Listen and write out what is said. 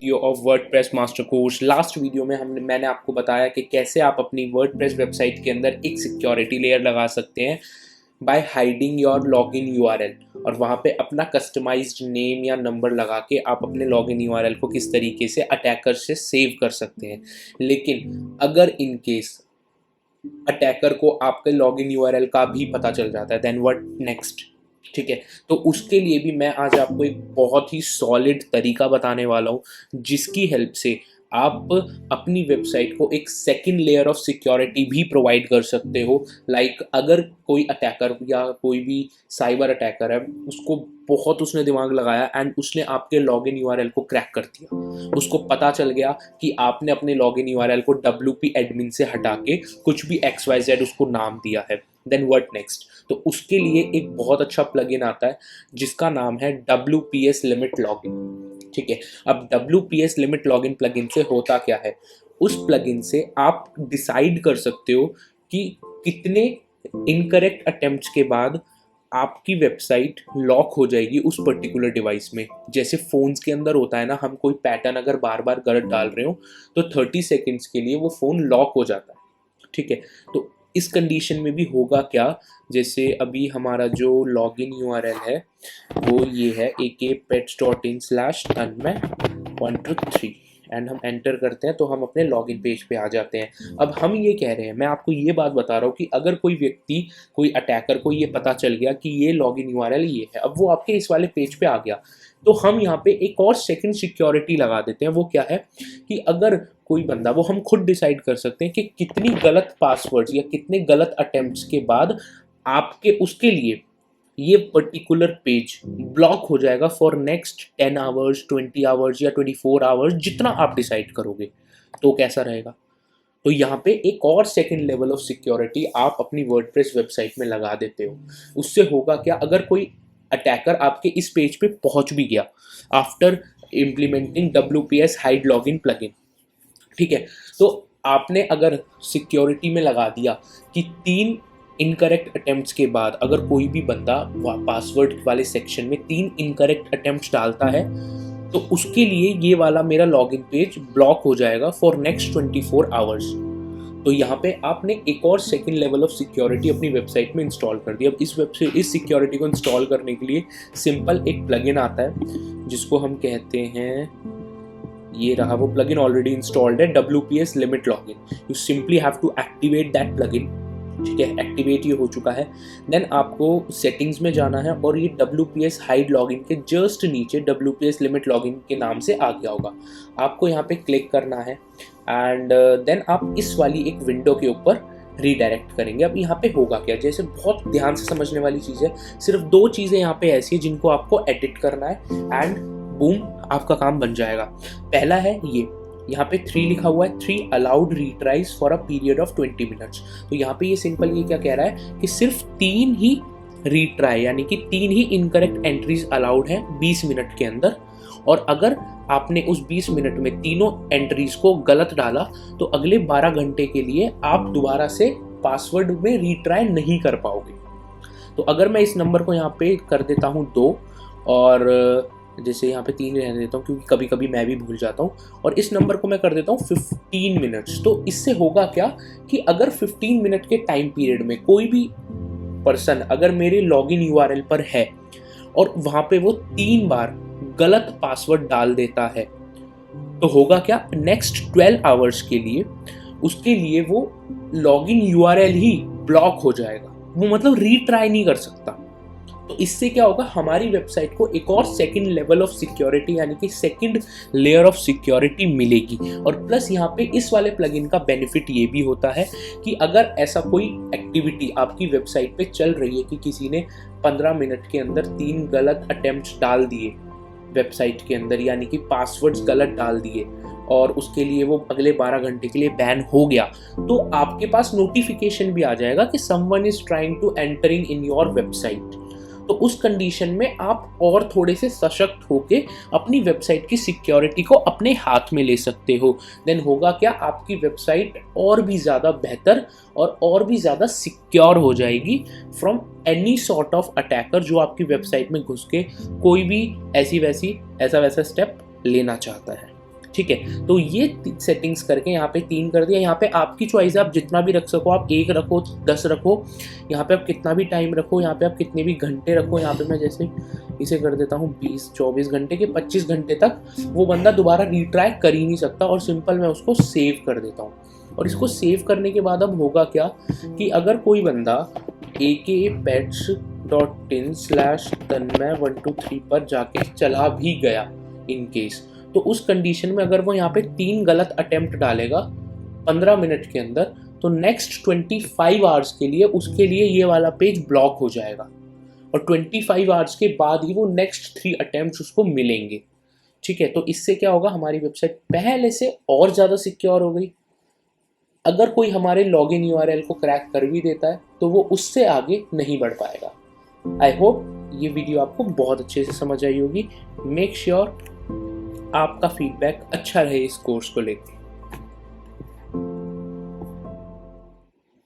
Video of WordPress master course. Last video में मैंने आपको बताया कि कैसे आप अपनी वर्डप्रेस वेबसाइट के अंदर एक सिक्योरिटी लेयर लगा सकते हैं by hiding your login URL, और वहाँ पे अपना कस्टमाइज्ड नेम या नंबर लगा के आप अपने लॉगिन यूआरएल को किस तरीके से अटैकर से सेव कर सकते हैं। लेकिन अगर इन केस अटैकर को आपके लॉगिन यूआरएल का भी पता चल जाता है, देन व्हाट नेक्स्ट? ठीक है, तो उसके लिए भी मैं आज आपको एक बहुत ही सॉलिड तरीका बताने वाला हूँ, जिसकी हेल्प से आप अपनी वेबसाइट को एक सेकंड लेयर ऑफ सिक्योरिटी भी प्रोवाइड कर सकते हो। लाइक अगर कोई अटैकर या कोई भी साइबर अटैकर है, उसने दिमाग लगाया एंड उसने आपके लॉगिन यूआरएल को क्रैक कर दिया, उसको पता चल गया कि आपने अपने लॉगिन यूआरएल को WP एडमिन से हटा के कुछ भी XYZ उसको नाम दिया है, देन व्हाट नेक्स्ट? तो उसके लिए एक बहुत अच्छा प्लगइन आता है जिसका नाम है WPS लिमिट लॉगिन। ठीक है, अब WPS लिमिट लॉगिन प्लगइन से होता क्या है? उस प्लगइन से आप डिसाइड कर सकते हो कि कितने इनकरेक्ट अटेम्प्ट्स के बाद आपकी वेबसाइट लॉक हो जाएगी उस पर्टिकुलर डिवाइस में। जैसे फ़ोन्स के अंदर होता है ना, हम कोई पैटर्न अगर बार बार गलत डाल रहे हो तो 30 सेकेंड्स के लिए वो फ़ोन लॉक हो जाता है। ठीक है, तो इस कंडीशन में भी होगा क्या? जैसे अभी हमारा जो लॉगिन यूआरएल है वो ये है akpets.in/tanmay123 एंड हम एंटर करते हैं तो हम अपने लॉगिन पेज पे आ जाते हैं। अब हम ये कह रहे हैं, मैं आपको ये बात बता रहा हूँ कि अगर कोई व्यक्ति, कोई अटैकर को ये पता चल गया कि ये लॉगिन यूआरएल ये है, अब वो आपके इस वाले पेज पे आ गया, तो हम यहाँ पे एक और सेकंड सिक्योरिटी लगा देते हैं। वो क्या है कि अगर कोई बंदा, वो हम खुद डिसाइड कर सकते हैं कि कितनी गलत पासवर्ड्स या कितने गलत अटेम्प्ट्स के बाद आपके उसके लिए ये पर्टिकुलर पेज ब्लॉक हो जाएगा फॉर नेक्स्ट 10 आवर्स, 20 आवर्स या 24 आवर्स, जितना आप डिसाइड करोगे। तो कैसा रहेगा? तो यहाँ पे एक और सेकंड लेवल ऑफ सिक्योरिटी आप अपनी वर्डप्रेस वेबसाइट में लगा देते हो। उससे होगा क्या? अगर कोई अटैकर आपके इस पेज पे पहुंच भी गया after implementing WPS hide login plugin, ठीक है, तो आपने अगर सिक्योरिटी में लगा दिया कि 3 इनकरेक्ट अटेम्प्ट्स के बाद अगर कोई भी बंदा पासवर्ड वाले सेक्शन में 3 इनकरेक्ट अटेम्प्ट्स डालता है, तो उसके लिए ये वाला मेरा लॉगिन पेज ब्लॉक हो जाएगा फॉर नेक्स्ट 24 आवर्स। तो यहाँ पे आपने एक और सेकंड लेवल ऑफ सिक्योरिटी अपनी वेबसाइट में इंस्टॉल कर दी। अब इस सिक्योरिटी को इंस्टॉल करने के लिए सिंपल एक प्लगइन आता है जिसको हम कहते हैं, ये रहा वो प्लगइन ऑलरेडी इंस्टॉल्ड है, WPS limit login. You simply have to activate that plugin. ठीक है, एक्टिवेट ये हो चुका है। देन आपको सेटिंग्स में जाना है और ये WPS हाइड लॉगिन के जस्ट नीचे WPS लिमिट लॉगिन के नाम से आ गया होगा। आपको यहाँ पे क्लिक करना है एंड देन आप इस वाली एक विंडो के ऊपर रीडायरेक्ट करेंगे। अब यहाँ पे होगा क्या? जैसे बहुत ध्यान से समझने वाली चीज़ है, सिर्फ 2 चीज़ें यहाँ पे ऐसी है जिनको आपको एडिट करना है एंड बूम, आपका काम बन जाएगा। पहला है ये, यहाँ पे 3 लिखा हुआ है, 3 allowed retries for a period of 20 minutes. तो यहाँ पे ये सिंपल ये क्या कह रहा है कि सिर्फ 3 ही रीट्राई, यानी कि 3 ही इनकरेक्ट एंट्रीज अलाउड है 20 मिनट के अंदर। और अगर आपने उस 20 मिनट में तीनों एंट्रीज को गलत डाला तो अगले 12 घंटे के लिए आप दोबारा से पासवर्ड में रीट्राई नहीं कर पाओगे। तो अगर मैं इस नंबर को यहाँ पे कर देता हूँ 2, और जैसे यहाँ पे 3 रहने देता हूँ क्योंकि कभी कभी मैं भी भूल जाता हूँ, और इस नंबर को मैं कर देता हूँ 15 मिनट्स। तो इससे होगा क्या कि अगर 15 मिनट के टाइम पीरियड में कोई भी पर्सन अगर मेरे लॉगिन यूआरएल पर है और वहाँ पे वो 3 बार गलत पासवर्ड डाल देता है, तो होगा क्या? नेक्स्ट 12 आवर्स के लिए उसके लिए वो लॉगिन यूआरएल ही ब्लॉक हो जाएगा, वो मतलब रीट्राई नहीं कर सकता। तो इससे क्या होगा? हमारी वेबसाइट को एक और सेकंड लेवल ऑफ सिक्योरिटी, यानी कि सेकंड लेयर ऑफ सिक्योरिटी मिलेगी। और प्लस यहाँ पे इस वाले प्लगइन का बेनिफिट ये भी होता है कि अगर ऐसा कोई एक्टिविटी आपकी वेबसाइट पे चल रही है कि किसी ने 15 मिनट के अंदर 3 गलत अटेम्प्ट्स डाल दिए वेबसाइट के अंदर, यानी कि पासवर्ड्स गलत डाल दिए, और उसके लिए वो अगले 12 घंटे के लिए बैन हो गया, तो आपके पास नोटिफिकेशन भी आ जाएगा कि someone is trying to entering in your website. तो उस कंडीशन में आप और थोड़े से सशक्त होके अपनी वेबसाइट की सिक्योरिटी को अपने हाथ में ले सकते हो। देन होगा क्या? आपकी वेबसाइट और भी ज़्यादा बेहतर और भी ज़्यादा सिक्योर हो जाएगी from any sort of attacker जो आपकी वेबसाइट में घुस के कोई भी ऐसा वैसा स्टेप लेना चाहता है। ठीक है। तो ये सेटिंग्स करके यहाँ पे 3 कर दिया। यहाँ पे आपकी चॉइस है, आप जितना भी रख सको, आप 1 रखो, 10 रखो, यहाँ पे आप कितना भी टाइम रखो, यहाँ पे आप कितने भी घंटे रखो। यहाँ पे मैं जैसे इसे कर देता हूँ 20-24 घंटे के, 25 घंटे तक वो बंदा दोबारा रिट्राई कर ही नहीं सकता। और सिंपल मैं उसको सेव कर देता हूँ। और इसको सेव करने के बाद अब होगा क्या कि अगर कोई बंदा akpets.in/tanmay123 पर जाके चला भी गया इन केस, तो उस कंडीशन में अगर वो यहाँ पे 3 गलत अटेम्प्ट डालेगा 15 मिनट के अंदर, तो नेक्स्ट 25 आवर्स के लिए उसके लिए ये वाला पेज ब्लॉक हो जाएगा। और 25 आवर्स के बाद ही वो नेक्स्ट 3 अटेम्प्ट उसको मिलेंगे। ठीक है, तो इससे क्या होगा, हमारी वेबसाइट पहले से और ज़्यादा सिक्योर हो गई। अगर कोई हमारे लॉगिन यूआरएल को क्रैक कर भी देता है तो वो उससे आगे नहीं बढ़ पाएगा। आई होप ये वीडियो आपको बहुत अच्छे से समझ आई होगी। मेक श्योर आपका फीडबैक अच्छा रहे इस कोर्स को लेकर।